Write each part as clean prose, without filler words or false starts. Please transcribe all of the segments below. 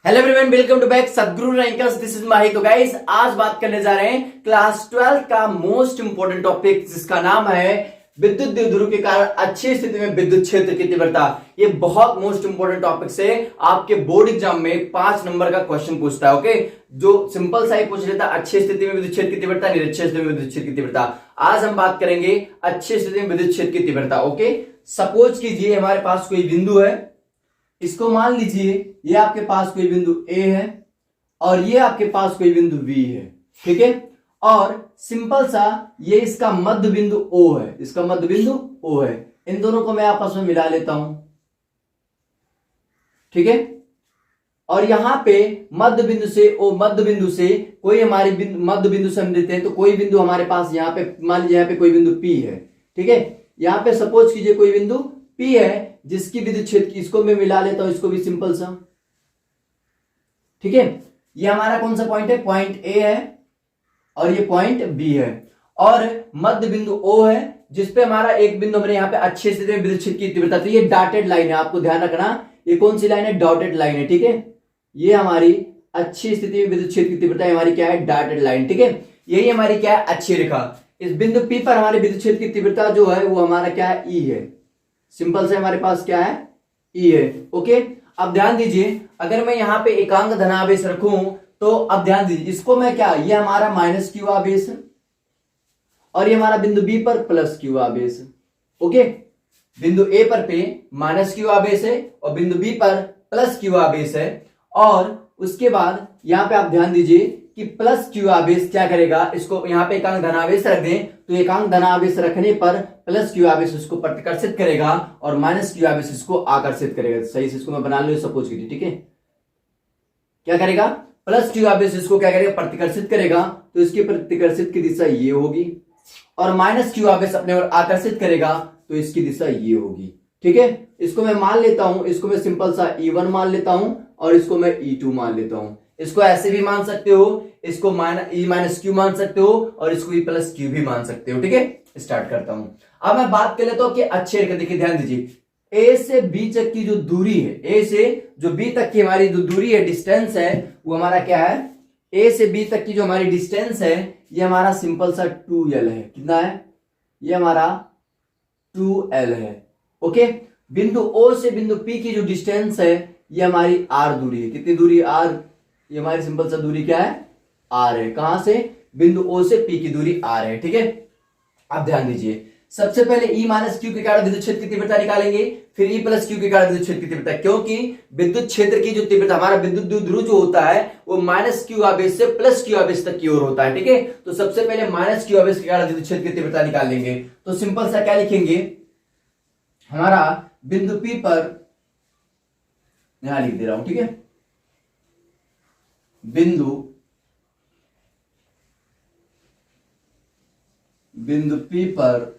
Hello everyone, welcome to back Sadguru rankers. This is Mahi. तो guys, आज बात करने जा रहे हैं क्लास 12 का मोस्ट इंपोर्टेंट टॉपिक, जिसका नाम है विद्युत द्विध्रुव के कारण अच्छी स्थिति में विद्युत क्षेत्र की तीव्रता। ये बहुत मोस्ट इंपोर्टेंट टॉपिक से आपके बोर्ड एग्जाम में 5 नंबर का क्वेश्चन पूछता है। ओके, जो सिंपल सा ही पूछ लेता है, अच्छी स्थिति में विद्युत क्षेत्र की तीव्रता, निरक्षीय स्थिति में विद्युत क्षेत्र की तीव्रता। आज हम बात करेंगे अच्छी स्थिति में विद्युत क्षेत्र की तीव्रता। ओके, सपोज कीजिए हमारे पास कोई बिंदु है, इसको मान लीजिए ये आपके पास कोई बिंदु ए है और ये आपके पास कोई बिंदु बी है। ठीक है, और सिंपल सा ये इसका मध्य बिंदु ओ है, इसका मध्य बिंदु ओ है। इन दोनों को मैं आपस में मिला लेता हूं। ठीक है, और यहां पे मध्य बिंदु से कोई हमारे मध्य बिंदु से हम लेते हैं, तो कोई बिंदु हमारे पास यहां पे, मान लीजिए यहां पे कोई बिंदु पी है। ठीक है, यहां पे सपोज कीजिए कोई बिंदु पी है जिसकी विद्युत क्षेत्र की, इसको मैं मिला लेता हूं, इसको भी सिंपल सा। ठीक है, ये हमारा कौन सा पॉइंट है? पॉइंट ए है और ये पॉइंट बी है, और मध्य बिंदु ओ है जिसपे हमारा एक बिंदु हमने यहाँ पे अच्छी स्थिति में विद्युत क्षेत्र की तीव्रता। तो ये डॉटेड लाइन है, आपको ध्यान रखना, ये कौन सी लाइन है? डॉटेड लाइन है। ठीक है, ये हमारी अच्छी स्थिति में विद्युत क्षेत्र की तीव्रता हमारी क्या है? Dotted line. ठीक है, यही हमारी क्या है? अच्छी रेखा। इस बिंदु पी पर हमारे विद्युत क्षेत्र की तीव्रता जो है वो हमारा क्या है? ई है। सिंपल से हमारे पास क्या है? ई है। ओके, अब ध्यान दीजिए, अगर मैं यहां पे एकांक धनावेश रखूं तो अब ध्यान दीजिए, इसको मैं क्या, ये हमारा माइनस क्यू आवेश है और ये हमारा बिंदु बी पर प्लस क्यू आवेश है। ओके, बिंदु ए पर पे माइनस क्यू आवेश है और बिंदु बी पर प्लस क्यू आवेश है। और उसके बाद यहां पे आप ध्यान दीजिए कि प्लस क्यू आवेश क्या करेगा, इसको यहां पे एकांक धनावेश रख दें तो एकांक धनावेश रखने पर प्लस क्यू आवेश उसको प्रतिकर्षित करेगा और माइनस क्यू आवेश इसको आकर्षित करेगा। सही से इसको मैं बना लूं, सपोज कीजिए। ठीक है, क्या करेगा? प्लस क्यू आवेश इसको क्या करेगा? प्रतिकर्षित करेगा। तो इसकी प्रतिकर्षित की दिशा ये होगी और माइनस क्यू आवेश अपने ओर आकर्षित करेगा तो इसकी दिशा ये होगी। ठीक है, इसको मैं मान लेता हूं, इसको मैं सिंपल सा E1 मान लेता हूं और इसको मैं E2 मान लेता हूं। इसको ऐसे भी मान सकते हो, इसको E माइनस क्यू मान सकते हो और इसको E प्लस क्यू भी मान सकते हो। ठीक है, स्टार्ट करता हूं। अब मैं बात कर लेता हूं कि अच्छे रेखा। देखिए, ध्यान दीजिए, ए से बी तक की जो दूरी है, ए से जो बी तक की हमारी जो दूरी है, डिस्टेंस है, वो हमारा क्या है? ए से बी तक की जो हमारी डिस्टेंस है, ये हमारा सिंपल सा 2l है। कितना है? ये हमारा 2l है। ओके, बिंदु ओ से बिंदु पी की जो डिस्टेंस है, ये हमारी r दूरी है। कितनी दूरी? r। ये हमारी सिंपल सा दूरी क्या है? r है। कहां से? बिंदु o से p की दूरी r है। ठीक है, अब ध्यान दीजिए, सबसे पहले E माइनस क्यू के कारण विद्युत क्षेत्र की तीव्रता निकालेंगे, फिर E प्लस क्यू के कारण विद्युत क्षेत्र की तीव्रता, क्योंकि विद्युत क्षेत्र की जो तीव्रता, हमारा विद्युत द्विध्रुव जो होता है वो माइनस क्यू आवेश से प्लस क्यू आवेश तक की ओर होता है। ठीक है, तो सबसे पहले माइनस क्यू आवेश के कारण विद्युत क्षेत्र की तीव्रता निकाल लेंगे। तो सिंपल सा क्या लिखेंगे, हमारा बिंदु P पर, यहां लिख दे रहा हूं। ठीक है, बिंदु P पर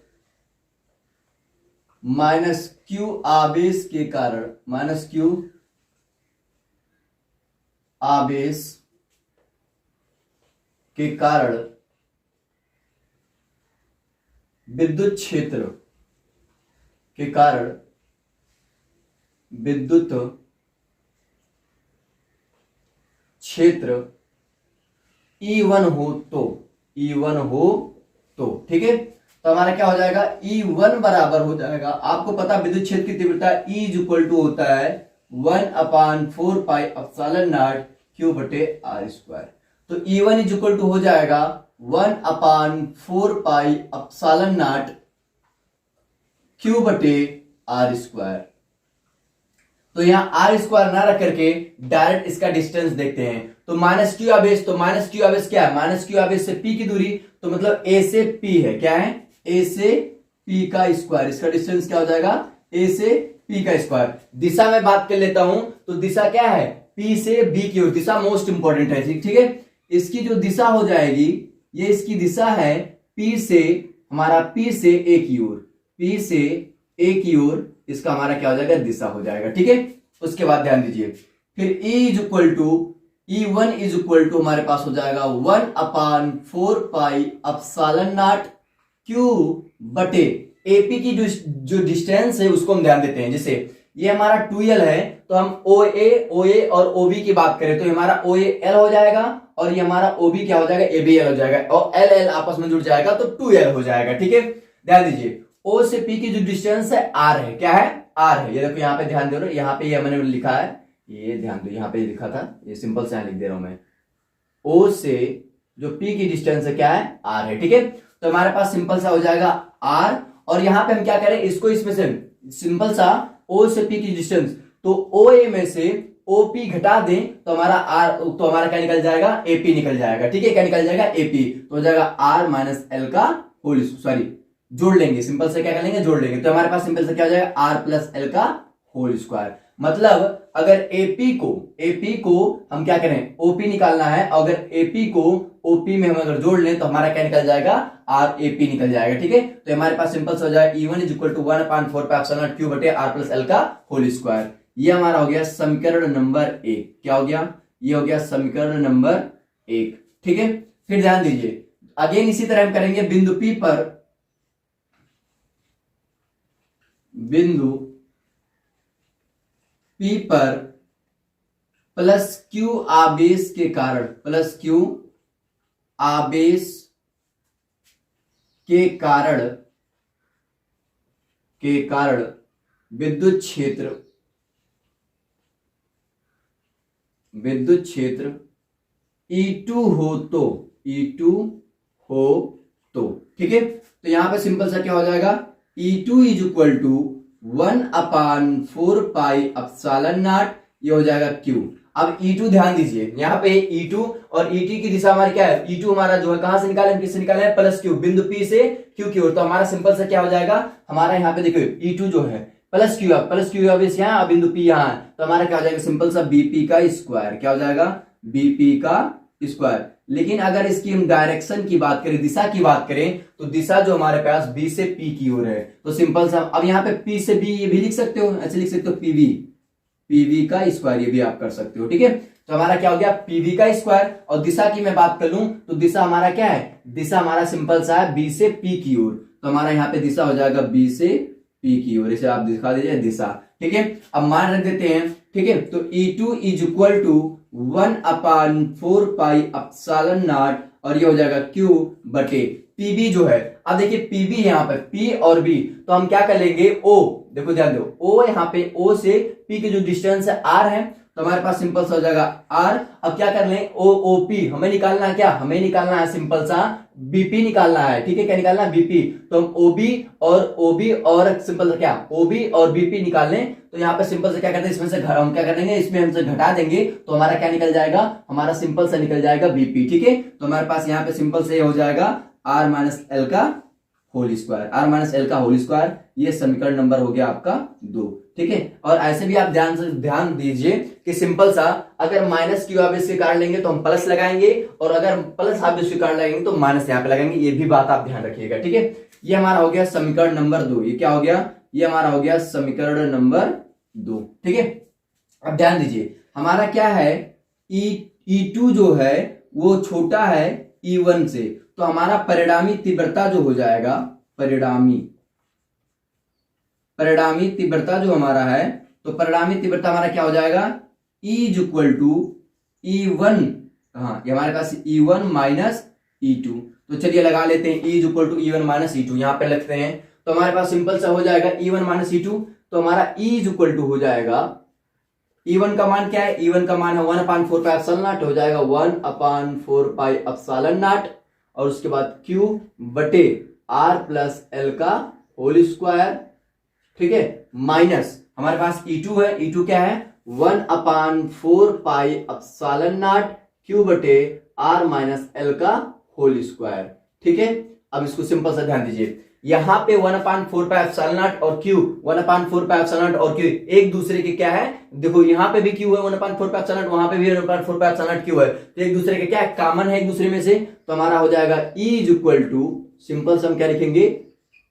माइनस क्यू आवेश के कारण, माइनस क्यू आवेश के कारण विद्युत क्षेत्र के कारण विद्युत क्षेत्र E1 हो तो, E1 हो तो, ठीक है, तो हमारा क्या हो जाएगा? E1 बराबर हो जाएगा, आपको पता विद्युत क्षेत्र की तीव्रता E इज इक्वल टू होता है 1/4 पाई एप्सिलॉन नॉट Q बटे R स्क्वायर। तो E1 इज इक्वल टू हो जाएगा 1/4 पाई एप्सिलॉन नॉट Q बटे R स्क्वायर। तो यहां R स्क्वायर ना रख करके डायरेक्ट इसका डिस्टेंस देखते हैं। तो माइनस क्यू आवेश, तो माइनस क्यू आवेश क्या है? माइनस क्यू आवेश से P की दूरी, तो मतलब A से P है। क्या है? A से P का स्क्वायर। इसका डिस्टेंस क्या हो जाएगा? A से P का स्क्वायर। दिशा में बात कर लेता हूं, तो दिशा क्या है? P से B की ओर। दिशा मोस्ट इंपॉर्टेंट है। ठीक है, इसकी जो दिशा हो जाएगी, ये इसकी दिशा है P से, हमारा P से A की ओर, P से A की ओर, इसका हमारा क्या हो जाएगा? दिशा हो जाएगा। ठीक है, उसके बाद ध्यान दीजिए, फिर E1 इज इक्वल टू हमारे पास हो जाएगा 1/4 पाई एप्सिलॉन नॉट Q बटे AP की जो डिस्टेंस है उसको हम ध्यान देते हैं। जैसे ये हमारा 2l है, तो हम OA और OB की बात करें तो हमारा OAL हो जाएगा और ये हमारा OB क्या हो जाएगा, ABL हो जाएगा और LL आपस में जुड़ जाएगा तो 2l हो जाएगा। ठीक है, ध्यान दीजिए O से P की जो डिस्टेंस है R है, क्या है, R है। ये देखो यहाँ पे ध्यान दे रहे हो, यहाँ पे ये मैंने लिखा है, ये ध्यान दो, यहाँ पे लिखा था, ये सिंपल से यहाँ लिख दे रहा हूं मैं। O से जो P की डिस्टेंस है क्या है, R है। ठीक है, तो हमारे पास सिंपल सा हो जाएगा R, और यहाँ पे हम क्या करें, इसको इसमें से सिंपल सा O से P की डिस्टेंस, तो OA में से OP घटा दें तो हमारा R, तो हमारा क्या निकल जाएगा, AP निकल जाएगा। ठीक है, क्या निकल जाएगा, AP, तो हो जाएगा R माइनस L का होल, सॉरी जोड़ लेंगे, सिंपल से क्या कर लेंगे, जोड़ लेंगे, तो हमारे पास सिंपल से क्या हो जाएगा, R प्लस L का होल स्क्वायर। मतलब अगर AP को हम क्या करें, OP निकालना है, अगर AP को OP में हम अगर जोड़ लें तो हमारा क्या निकल जाएगा, RAP निकल जाएगा। ठीक है, तो हमारे पास सिंपल से हो जाएगा E1 is equal to 1/4 pi epsilon naught Q बटे R प्लस L का होल स्क्वायर। ये हमारा हो गया समीकरण नंबर 1। क्या हो गया, ये हो गया समीकरण नंबर 1। ठीक है, फिर ध्यान दीजिए, अगेन इसी तरह हम करेंगे, बिंदु P पर प्लस Q आवेश के कारण, प्लस Q आवेश के कारण विद्युत क्षेत्र E2 हो तो ठीक है, तो यहां पे सिंपल सा क्या हो जाएगा, E2 is equal to 1/4 pi epsilon naught, ये हो जाएगा Q। अब E2 ध्यान दीजिए, यहाँ पे E2 और ET की दिशा हमारी क्या है, E2 हमारा जो है कहां से निकाले, किससे निकाले, प्लस Q, बिंदु P से Q की ओर, तो हमारा सिंपल से क्या हो जाएगा, हमारा यहाँ पे देखिए E2 जो है प्लस Q अब इस यहाँ, बिंदु P यहाँ है, तो हमारा क्या हो जाएगा, सिंपल सा BP का स्क्वायर। क्या हो जाएगा, BP का स्क्वायर। लेकिन अगर इसकी हम डायरेक्शन की बात करें, दिशा की बात करें, तो दिशा जो हमारे पास B से P की ओर है, तो सिंपल सा अब यहाँ पे P से B ये भी लिख सकते हो, ऐसे लिख सकते हो PV का स्क्वायर, ये भी आप कर सकते हो। ठीक है, तो हमारा क्या हो गया, PV का स्क्वायर। और दिशा की मैं बात कर लूं तो दिशा हमारा क्या है, दिशा हमारा सिंपल सा है B से P की ओर, तो हमारा यहाँ पे दिशा हो जाएगा B से P की ओर, इसे आप दिखा दीजिए दिशा। ठीक है, अब मान रख देते हैं। ठीक है, तो E2 is equal to 1/4 pi epsilon naught, और ये हो जाएगा Q बटे PB जो है। अब देखिए PB है यहाँ पे, P और B, तो हम क्या कर लेंगे, O, देखो ध्यान दो, O यहाँ पे O से P की जो डिस्टेंस है R है, तो हमारे पास सिंपल सा हो जाएगा R। अब क्या कर लें, OP हमें निकालना है, क्या हमें निकालना है, सिंपल सा BP निकालना है। ठीक है, क्या निकालना है, BP, तो हम OB और सिंपल सा क्या, OB और BP निकाल लें, तो यहाँ पे सिंपल से क्या करते हैं, इसमें से हम क्या कर देंगे, इसमें हमसे घटा देंगे, तो हमारा क्या निकल जाएगा, हमारा सिंपल सा निकल जाएगा BP। ठीक है, तो हमारे पास यहाँ पे सिंपल से हो जाएगा R माइनस L का होल स्क्वायर, ये समीकरण नंबर हो गया आपका 2। ठीक है, और ऐसे भी आप ध्यान दीजिए कि सिंपल सा अगर माइनस Q आवेश के कारण लेंगे तो हम प्लस लगाएंगे, और अगर प्लस आवेश के कारण लगाएंगे तो माइनस यहाँ पे लगाएंगे, ये भी बात आप ध्यान रखिएगा। ठीक है, ये हमारा हो गया समीकरण नंबर 2। ये क्या हो गया, ये हमारा हो गया समीकरण नंबर 2। ठीक है, अब ध्यान दीजिए, हमारा क्या है, E2 जो है वो छोटा है E1 से, तो हमारा परिणामी तीव्रता जो हो जाएगा, परिणामी तीव्रता जो हमारा है, तो परिणामी तीव्रता हमारा क्या हो जाएगा, E is equal to E1, हाँ ये हमारे पास E1 माइनस E2, तो चलिए लगा लेते हैं, E is equal to E1 minus E2, यहां पे लिखते हैं, तो हमारे पास सिंपल सा हो जाएगा E1 माइनस E2, तो हमारा E इज इक्वल टू हो जाएगा, E1 का मान क्या है, E1 का मान है 1/4 पाई एप्सिलॉन नॉट, हो जाएगा 1/4 पाई एप्सिलॉन नॉट, और उसके बाद Q बटे R प्लस L का होल स्क्वायर। ठीक है, माइनस हमारे पास E2 है, E2 क्या है, 1/4 पाई एप्सिलॉन नॉट Q बटे R माइनस L का होल स्क्वायर। ठीक है, अब इसको सिंपल सा ध्यान दीजिए, यहां पे 1/4 पाई एप्सिलॉन नॉट और Q, 1/4 पाई एप्सिलॉन नॉट और Q एक दूसरे के क्या है, देखो यहां पे भी Q है 1/4 पाई एप्सिलॉन नॉट, वहां पे भी 1/4 पाई एप्सिलॉन नॉट Q है, तो एक दूसरे के क्या है, कॉमन है एक दूसरे में से, तो हमारा हो जाएगा E is equal to, simple से हम क्या लिखेंगे,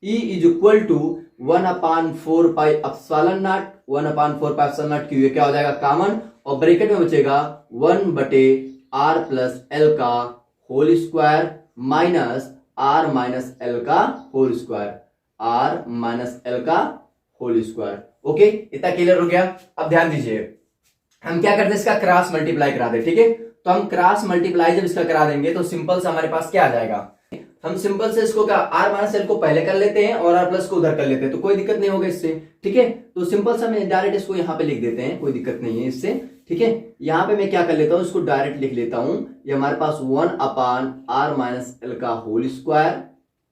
E is equal to 1/4 pi epsilon naught, 1/4 pi epsilon naught Q, ये क्या हो जाएगा कॉमन, और ब्रैकेट में बचेगा 1 बटे R प्लस L का whole square minus R minus L का whole square, R minus L का होल स्क्वायर, ओके, इतना क्लियर हो गया। अब ध्यान दीजिए, हम क्या करते हैं, इसका क्रॉस मल्टीप्लाई करा दे, ठीक है। तो हम क्रॉस मल्टीप्लाई जब इसका करा देंगे तो सिंपल से हमारे पास क्या आ जाएगा, हम सिंपल से इसको क्या आर माइनस एल को पहले कर लेते हैं और आर प्लस को उधर कर लेते हैं, तो कोई दिक्कत नहीं होगा इससे, ठीक है। तो सिंपल से हम डायरेक्ट इसको यहाँ पे लिख देते हैं, कोई दिक्कत नहीं है इससे, ठीक है। यहाँ पे मैं क्या कर लेता हूँ, इसको डायरेक्ट लिख लेता हूं, ये हमारे पास 1/r-l का होल स्क्वायर,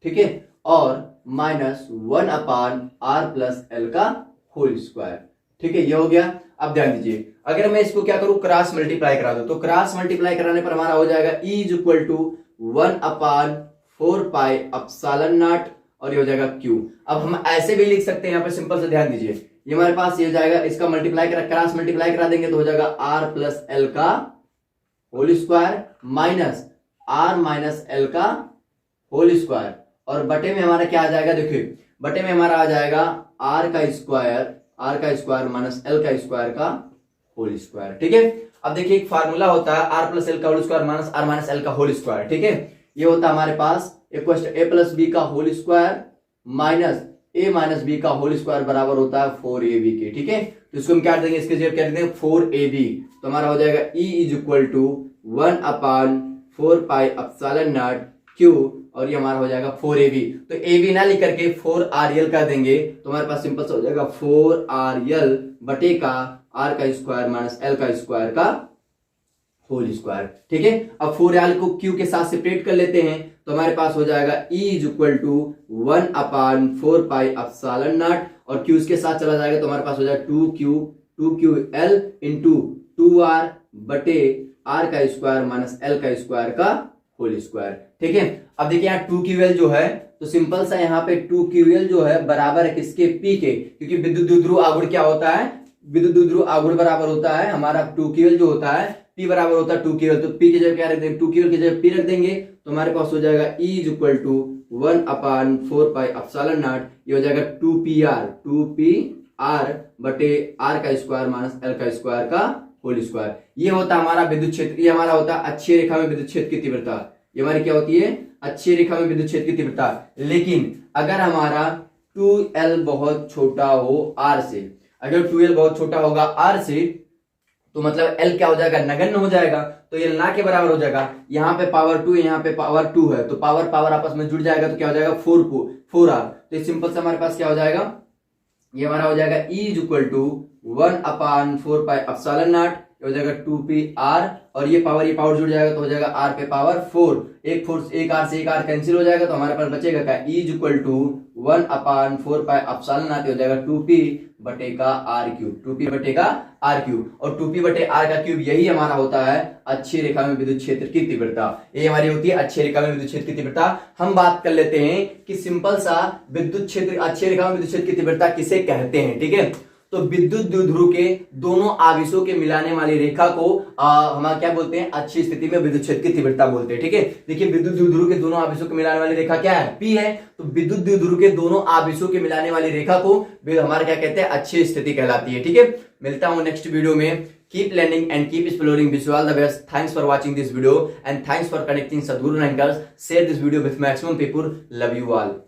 ठीक है, और -1/r+l का होल स्क्वायर, ठीक है, ये हो गया। अब ध्यान दीजिए, अगर मैं इसको क्या करूं, क्रॉस मल्टीप्लाई करा दूं, तो क्रॉस मल्टीप्लाई कराने पर हमारा हो जाएगा E = 1/4πε0 और ये हो जाएगा Q। अब हम ऐसे भी लिख सकते हैं, यहाँ पे सिंपल से ध्यान दीजिए, ये हमारे पास ये हो जाएगा, इसका मल्टीप्लाई करा, क्रॉस मल्टीप्लाई करा देंगे तो हो जाएगा r+l का होल स्क्वायर माइनस r-l का होल स्क्वायर, और बटे में हमारा क्या आ जाएगा, देखिए बटे में हमारा आ जाएगा r का स्क्वायर माइनस l का स्क्वायर का होल स्क्वायर, ठीक है। अब देखिए एक फार्मूला होता है r+l का होल स्क्वायर माइनस r-l का होल स्क्वायर, ठीक है। ये होता है हमारे पास इक्वल a+b का होल स्क्वायर माइनस a-b का होल स्क्वायर बराबर होता है 4ab के, ठीक है। तो इसको हम क्या देंगे, इसके जगह क्या देंगे 4ab, तो हमारा हो जाएगा E = 1/4πε0Q और ये हमारा हो जाएगा 4ab। तो ab ना लिख करके 4rl कर देंगे तो हमारे पास सिंपल से हो जाएगा 4rl बटे का r का स्क्वायर माइनस l का स्क्वायर का होल स्क्वायर, ठीक है। अब 4rl को q के साथ सेपरेट कर लेते हैं तो हमारे पास हो जाएगा E = 1/4πε0 और q इसके साथ चला जाएगा तो हमारे पास हो जाएगा 2ql इंटू 2r बटे r का स्क्वायर माइनस l का स्क्वायर का होल स्क्वायर, ठीक है। अब देखिए यहाँ 2ql जो है, तो सिंपल सा यहाँ पे 2ql जो है बराबर है किसके, p के, क्योंकि विद्युत द्विध्रुव आघूर्ण क्या होता है, विद्युत द्विध्रुव आघूर्ण बराबर होता है हमारा 2ql जो होता है p बराबर होता है 2ql, तो p की जगह क्या रख देंगे, 2ql की जगह p रख देंगे तो हमारे पास हो जाएगा E = 1/4πε0, ये हो जाएगा 2pr बटे r का स्क्वायर माइनस l का स्क्वायर का होल स्क्वायर। ये होता है हमारा विद्युत क्षेत्र, ये हमारा होता है अक्षीय रेखा में विद्युत क्षेत्र की तीव्रता, ये हमारी क्या होती है, अक्षीय रेखा में विद्युत क्षेत्र की तीव्रता। लेकिन अगर हमारा 2l बहुत छोटा हो r से, अगर 2l बहुत छोटा होगा r से तो मतलब l क्या हो जाएगा, नगण्य हो जाएगा, तो ये ना के बराबर हो जाएगा। यहाँ पे पावर 2 है, यहाँ पे पावर 2 है, तो पावर पावर आपस में जुड़ जाएगा तो क्या हो जाएगा 4r। तो इस सिंपल से हमारे पास क्या हो जाएगा, ये हमारा हो जाएगा E = 1/4πε0, हो जाएगा 2pr और ये पावर जुड़ जाएगा तो हो जाएगा r पे पावर 4, एक r से एक r कैंसिल हो जाएगा तो हमारे पास बचेगा क्या, E = 1/4πε0 हो जाएगा 2p बटे का r3, 2p बटे का r3, और 2p बटे r का क्यूब यही हमारा होता है अक्षीय रेखा में विद्युत क्षेत्र की तीव्रता, ये हमारी होती है अक्षीय रेखा में विद्युत क्षेत्र की तीव्रता। हम बात कर लेते हैं कि सिंपल सा विद्युत क्षेत्र, अक्षीय रेखा में विद्युत क्षेत्र की तीव्रता किसे कहते हैं, ठीक है। तो विद्युत द्विध्रुव के दोनों आवेशों के मिलाने वाली रेखा को हम क्या बोलते हैं, अच्छी स्थिति में विद्युत क्षेत्र की तीव्रता बोलते हैं, ठीक है। देखिए विद्युत द्विध्रुव के दोनों आवेशों के मिलाने वाली रेखा क्या है, P है, तो विद्युत द्विध्रुव के दोनों आवेशों के मिलाने वाली रेखा को हमारा क्या कहते हैं, अच्छी स्थिति कहलाती है, ठीक है। मिलता हूं नेक्स्ट वीडियो में। Keep learning and keep exploring, wish you all the best. Thanks for watching this video and thanks for connecting Sadguru anchors. Share this video with maximum people. Love you all.